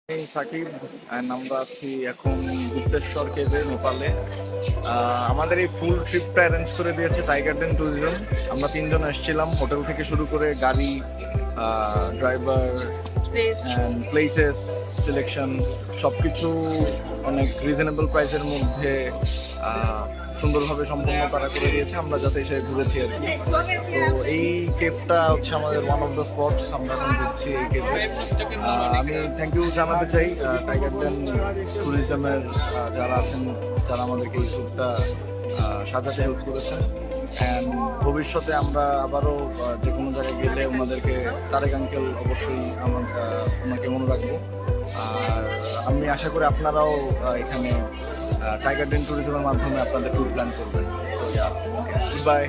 এই সাকিব and আমরা আছি এখন গুপ্তেশ্বর কেভে নেপালে। আমাদের এই ফুল ট্রিপটা অ্যারেঞ্জ করে দিয়েছে টাইগার ডেন ট্যুরিজম। আমরা তিনজন এসেছিলাম, হোটেল থেকে শুরু করে গাড়ি, ড্রাইভার অ্যান্ড প্লেসেস সিলেকশন সব কিছু অনেক রিজনেবল প্রাইসের মধ্যে সুন্দরভাবে সম্পূর্ণ তারা করে দিয়েছে। আমরা জাস্ট এসে ঘুরেছি আর কি। তো এই কেভটা হচ্ছে আমাদের ওয়ান অফ দ্য স্পটস, আমরা এখন ঘুরছি এই কেভে। আমি থ্যাংক ইউ জানাতে চাই টাইগার ডেন ট্যুরিজমের যারা আছেন, যারা আমাদেরকে এই ট্যুরটা সাজাতে হেল্প করেছেন। অ্যান্ড ভবিষ্যতে আমরা আবারও যে কোনো জায়গায় গেলে ওনাদেরকে তারেক আঙ্কেল অবশ্যই ওনাকে মনে রাখবো। আর আমি আশা করি আপনারাও এখানে টাইগার ডেন ট্যুরিজমের মাধ্যমে আপনাদের ট্যুর প্ল্যান করবেন। বাই।